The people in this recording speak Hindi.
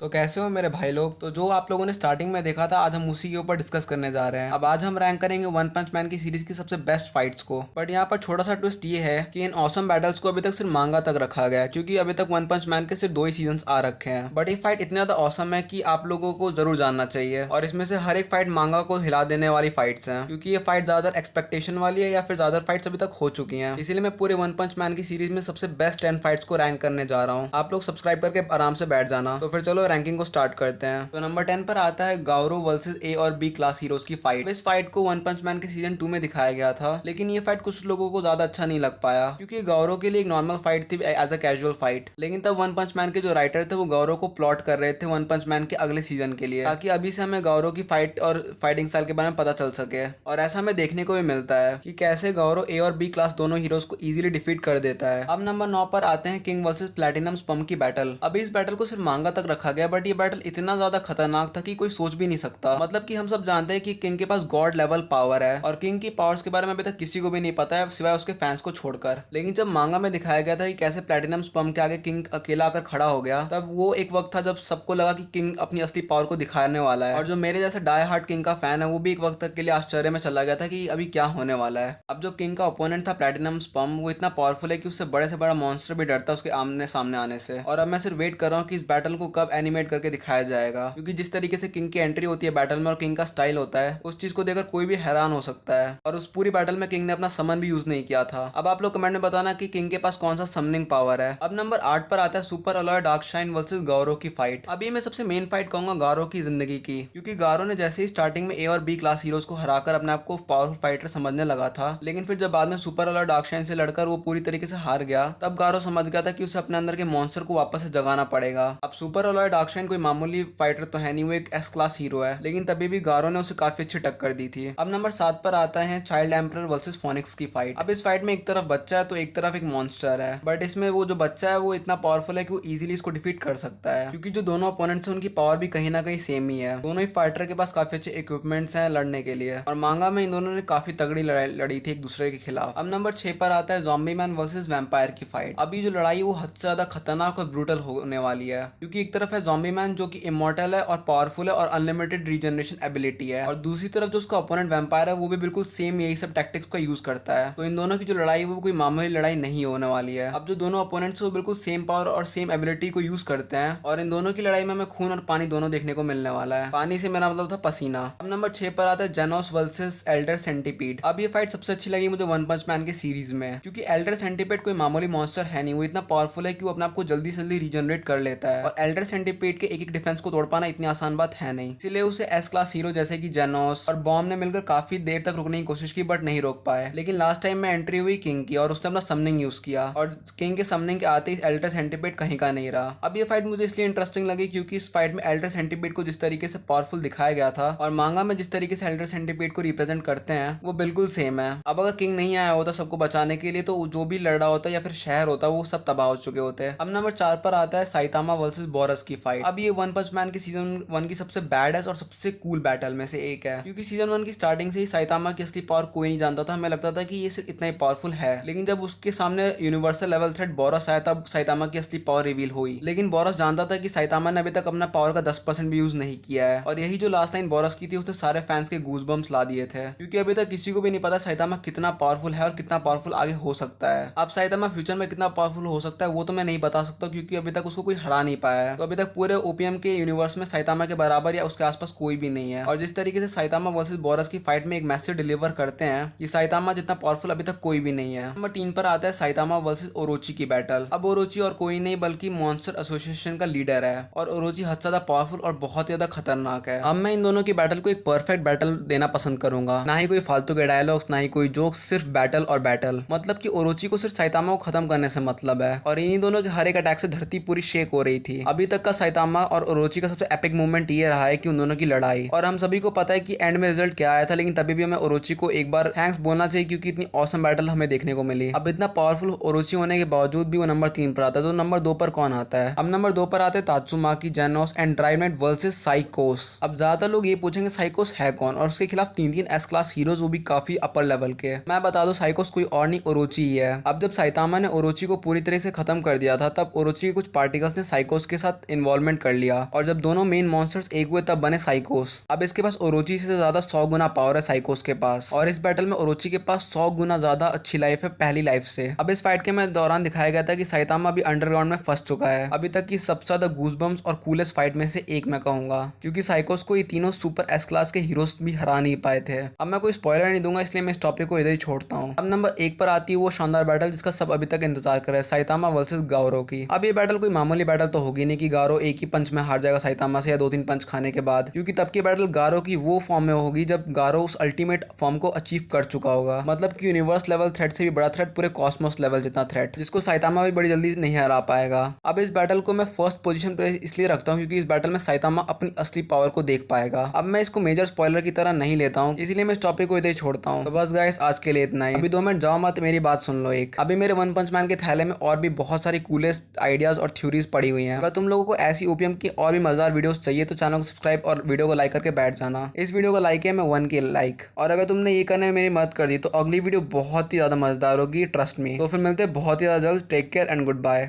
तो कैसे हो मेरे भाई लोग। तो जो आप लोगों ने स्टार्टिंग में देखा था, आज हम उसी के ऊपर डिस्कस करने जा रहे हैं। अब आज हम रैंक करेंगे वन पंच मैन की सीरीज की सबसे बेस्ट फाइट्स को। बट यहाँ पर छोटा सा ट्विस्ट ये है कि इन ऑसम बैटल्स को अभी तक सिर्फ मांगा तक रखा गया है, क्योंकि अभी तक वन पंच मैन के सिर्फ 2 ही सीजन आ रखे हैं। बट ये फाइट इतनी ज्यादा ऑसम है कि आप लोगों को जरूर जानना चाहिए। और इसमें से हर एक फाइट मांगा को हिला देने वाली फाइट्स हैं, क्योंकि ये फाइट ज्यादा एक्सपेक्टेशन वाली है या फिर ज्यादा फाइट्स अभी तक हो चुकी हैं। इसीलिए मैं पूरे वन पंच मैन की सीरीज में सबसे बेस्ट 10 फाइट्स को रैंक करने जा रहा हूँ। आप लोग सब्सक्राइब करके आराम से बैठ जाना। तो फिर चलो रैंकिंग को स्टार्ट करते हैं। तो नंबर 10 पर आता है गाउरो वर्सेस ए और बी क्लास हीरोज की फाइट। इस फाइट को वन पंच मैन के सीजन 2 में दिखाया गया था, लेकिन ये फाइट कुछ लोगों को ज्यादा अच्छा नहीं लग पाया, क्योंकि गौरव के लिए एक नॉर्मल फाइट थी एज अ कैजुअल फाइट। लेकिन तब वन पंच मैन के जो राइटर थे वो गौरव को प्लॉट कर रहे थे वन पंच मैन के अगले सीजन के लिए, ताकि अभी से हमें गौरव की फाइट और फाइटिंग स्टाइल के बारे में पता चल सके। और ऐसा हमें देखने को भी मिलता है कि कैसे गौरव ए और बी क्लास दोनों हीरोज को इजीली डिफीट कर देता है। अब नंबर 9 पर आते हैं किंग वर्सेस प्लैटिनम स्पम की बैटल। अभी इस बैटल को सिर्फ मांगा तक रखा गया, बट ये बैटल इतना ज्यादा खतरनाक था कि कोई सोच भी नहीं सकता। मतलब कि हम सब जानते हैं कि किंग के पास गॉड लेवल पावर है, और किंग की पावर्स के बारे में अभी तक किसी को भी नहीं पता है सिवाय उसके फैंस को छोड़कर। लेकिन जब मांगा में दिखाया गया था कि कैसे प्लैटिनम स्पम के आगे किंग अकेला आकर खड़ा हो गया, तब वो एक वक्त था जब सबको लगा कि किंग अपनी असली पावर को दिखाने वाला है। और जो मेरे जैसे डाई हार्ट किंग का फैन है वो भी एक वक्त तक के लिए आश्चर्य में चला गया था कि अभी क्या होने वाला है। अब जो किंग का ओपोनेंट था प्लैटिनम स्पम, वो इतना पावरफुल है कि उससे बड़े से बड़ा मॉन्स्टर भी डरता है उसके आमने सामने आने से। और अब मैं सिर्फ वेट कर रहा हूँ कि इस बैटल को कब एनिमेट करके दिखाया जाएगा, क्योंकि जिस तरीके से किंग की एंट्री होती है बैटल में और किंग का स्टाइल होता है, उस चीज को देखकर कोई भी हैरान हो सकता है। और उस पूरी बैटल में किंग ने अपना समन भी यूज नहीं किया था। अब आप लोग कमेंट में बताना कि किंग के पास कौन सा समनिंग पावर है। अब नंबर 8 पर आता है सुपर अलॉय डार्कशाइन वर्सेस गौरव की फाइट। अभी मैं सबसे मेन फाइट कहूंगा गौरव की जिंदगी की, क्योंकि गौरव ने जैसे ही स्टार्टिंग में ए और बी क्लास हीरोज को हराकर अपने आप को पावरफुल फाइटर समझने लगा था, लेकिन फिर जब बाद में सुपर अलॉय डार्कशाइन से लड़कर वो पूरी तरीके से हार गया, तब गौरव समझ गया था कि उसे अपने अंदर के मॉन्स्टर को वापस से जगाना पड़ेगा। अब सुपर अलॉय डार्कशाइन कोई मामूली फाइटर तो है नहीं, वो एक एस क्लास हीरो है, लेकिन तभी भी गौरव ने उसे काफी अच्छी टक्कर दी थी। अब नंबर 7 पर आता है चाइल्ड एम्परर वर्सेस फोनिक्स की फाइट। अब इस फाइट में एक तरफ बच्चा है तो एक तरफ एक मॉन्स्टर है, बट इसमें वो जो बच्चा है वो इतना पावरफुल है कि वो इजीली इसको डिफीट कर सकता है, क्योंकि जो दोनों ओपोनेंट्स हैं उनकी पावर भी कहीं ना कहीं सेम ही है। दोनों ही फाइटर के पास काफी अच्छे इक्विपमेंट्स हैं लड़ने के लिए, और मांगा में इन दोनों ने काफी तगड़ी लड़ाई लड़ी थी एक दूसरे के खिलाफ। अब नंबर 6 पर आता है ज़ॉम्बी मैन वर्सेस वैम्पायर की फाइट। अभी जो लड़ाई वो हद से ज्यादा खतरनाक और ब्रूटल होने वाली है, क्योंकि एक तरफ है ज़ॉम्बी मैन जो कि इमॉर्टल है और पावरफुल है और अनलिमिटेड रीजनरेशन एबिलिटी है, और दूसरी तरफ जो उसका ओपोनेंट वैम्पायर है वो भी बिल्कुल सेम यही सब टैक्टिक्स का यूज करता है। तो इन दोनों की जो लड़ाई है वो कोई मामूली लड़ाई नहीं होने वाली है। अब जो दोनों ओपोनेंट्स वो बिल्कुल सेम पावर और सेम एबिलिटी को यूज करते हैं, और इन दोनों की लड़ाई में हमें खून और पानी दोनों देखने को मिलने वाला है। पानी से मेरा मतलब था पसीना। अब नंबर 6 पर आता है जेनोस वर्सेस एल्डर सेंटीपीड। अब ये फाइट सबसे अच्छी लगी मुझे वन पंच मैन के सीरीज में, क्योंकि एल्डर सेंटीपीड कोई मामूली मॉन्स्टर है नहीं, वो इतना पावरफुल है कि वो अपने आप को जल्दी से जल्दी रीजनरेट कर लेता है, और एल्डर सेंटीपीड के एक एक डिफेंस को तोड़ पाना इतनी आसान बात है नहीं। इसीलिए उसे एस क्लास हीरो जैसे कि जेनोस और बॉम्ब ने मिलकर काफी देर तक रुकने की कोशिश की, बट नहीं रोक पाए। लेकिन लास्ट टाइम में एंट्री हुई किंग की और उसने अपना समनिंग यूज किया, और किंग के समनिंग के आते ही एल्डर सेंटीपीड कहीं का नहीं रहा। अब ये फाइट मुझे इसलिए इंटरेस्टिंग लगी क्योंकि इस फाइट में एल्डर सेंटीपीड को जिस तरीके से पावरफुल दिखाया गया था और मांगा में जिस तरीके से एल्डर सेंटीपीड को रिप्रेजेंट करते हैं वो बिल्कुल सेम है। अब अगर किंग नहीं आया होता सबको बचाने के लिए, तो जो भी लड़ रहा होता या फिर शहर होता वो सब तबाह हो चुके होते। अब नंबर 4 पर आता है साइतामा वर्सेस बोरस की फाइट। अब ये वन पंच मैन के सीजन 1 की सबसे बैडेस्ट और सबसे कूल बैटल में से एक है, क्योंकि सीजन 1 की स्टार्टिंग से ही साइतामा की असली पावर कोई नहीं जानता था। हमें लगता था कि ये सिर्फ इतना ही पावरफुल है, लेकिन जब उसके सामने यूनिवर्सल लेवल थ्रेट बोरस आया तब साइतामा की असली पावर रिवील हुई। लेकिन बोरस जानता था कि साइतामा ने अभी तक अपना पावर का 10% भी यूज नहीं किया है, और यही जो लास्ट लाइन बोरस की थी उसने सारे फैंस के गूजबम्स ला दिए थे, क्योंकि अभी तक किसी को भी नहीं पता साइतामा कितना पावरफुल है और कितना पावरफुल आगे हो सकता है। अब साइतामा फ्यूचर में कितना पावरफुल हो सकता है वो तो मैं नहीं बता सकता, क्योंकि अभी तक उसको कोई हरा नहीं पाया है। तो अभी तक पूरे ओपीएम के यूनिवर्स में साइतामा के बराबर या उसके आसपास कोई भी नहीं है। और जिस तरीके से साइतामा वर्सेस बोरस की फाइट में एक मैसेज डिलीवर करते हैं कि साइतामा जितना पावरफुल अभी तक कोई भी नहीं है। नंबर 3 पर आता है साइतामा वर्सेस ओरोची की बैटल। अब ओरोची और कोई नहीं बल्कि मॉन्स्टर एसोसिएशन का लीडर है, और ओरोची हद से ज्यादा पावरफुल और बहुत ज्यादा खतरनाक है। अब मैं इन दोनों की बैटल को एक परफेक्ट बैटल देना पसंद करूंगा, ना ही कोई फालतू के डायलॉग्स, ना ही कोई जोक्स, सिर्फ बैटल और बैटल। मतलब कि ओरोची को सिर्फ साइतामा को खत्म करने से मतलब है, और इन्हीं दोनों के हर एक अटैक से धरती पूरी शेक हो रही थी। अभी तक का साइतामा और ओरोची का सबसे एपिक मूवमेंट ये रहा है कि उन दोनों की लड़ाई, और हम सभी को पता है कि एंड में रिजल्ट क्या आया था, लेकिन तभी भी हमें ओरोची को एक बार थैंक्स बोलना चाहिए क्योंकि इतनी ऑसम बैटल हमें देखने को मिली। अब इतना पावरफुल ओरोची होने के बावजूद भी वो नंबर 3 पर आता है। तो नंबर 2 पर कौन आता है? अब नंबर 2 पर आते हैं तात्सुमाकी, जेनोस एंड ड्राइवनेट वर्सेस साइकोस। अब ज्यादातर लोग ये पूछेंगे साइकोस है कौन, और उसके खिलाफ 3 एस क्लास हीरोज, वो भी काफी अपर लेवल के। मैं बता दूं साइकोस कोई और नहीं ओरोची ही है। अब जब साइतामा ने ओरोची को पूरी तरह से खत्म कर दिया था, तब ओरोची के कुछ पार्टिकल्स ने साइकोस के साथ इन्वॉल्व इन्वॉल्वमेंट कर लिया और जब दोनों मेन मॉन्स्टर्स एक हुए तब बने साइकोस। अब इसके पास ओरोची से ज्यादा 100 गुना पावर है साइकोस के पास और इस बैटल में ओरोची के पास 100 गुना ज्यादा अच्छी लाइफ है पहली लाइफ से। अब इस फाइट के में दौरान दिखाया गया था कि साइतामा भी अंडरग्राउंड में फंस चुका है। अभी तक की सबसे ज्यादा गूजबम्स और कूलेस्ट फाइट में से एक मैं कहूंगा, क्योंकि साइकोस को ये तीनों सुपर एस क्लास के हीरोज भी हरा नहीं पाए थे। अब मैं कोई स्पॉइलर नहीं दूंगा, इसलिए मैं इस टॉपिक को इधर ही छोड़ता हूँ। अब नंबर 1 पर आती है वो शानदार बैटल जिसका सब अभी तक इंतजार कर रहे हैं, साइतामा वर्सेस गारो की। अब ये बैटल कोई मामूली बैटल तो होगी नहीं कि गारो एक ही पंच में हार जाएगा साइतामा से या 2-3 पंच खाने के बाद, क्योंकि तब की बैटल गारो की वो फॉर्म में होगी जब गारो उस अल्टीमेट फॉर्म को अचीव कर चुका होगा। मतलब कि यूनिवर्स लेवल थ्रेट से भी बड़ा थ्रेट, पूरे कॉस्मोस लेवल जितना थ्रेट, जिसको साइतामा भी बड़ी जल्दी नहीं हरा पाएगा। अब इस बैटल को मैं फर्स्ट पोजीशन पे इसलिए रखता हूँ क्योंकि इस बैटल में साइतामा अपनी असली पावर को देख पाएगा। अब मैं इसको मेजर स्पॉइलर की तरह नहीं लेता हूँ, इसलिए मैं इस टॉपिक को इधर छोड़ता हूँ। तो बस गाइस आज के लिए इतना ही। अभी 2 मिनट जाओ मत, मेरी बात सुन लो एक। अभी मेरे वन पंच मैन के थैले में और भी बहुत सारी कूलेस्ट आइडियाज और थ्योरीज पड़ी हुई हैं। अगर तुम लोगों को ऐसी ओपीएम की और भी मजेदार वीडियोस चाहिए तो चैनल को सब्सक्राइब और वीडियो को लाइक करके बैठ जाना। इस वीडियो को लाइक है मैं 1 के लाइक, और अगर तुमने ये करने में मेरी मदद कर दी तो अगली वीडियो बहुत ही ज्यादा मजेदार होगी, ट्रस्ट मी। तो फिर मिलते हैं बहुत ही ज्यादा जल्द। Take care and good bye.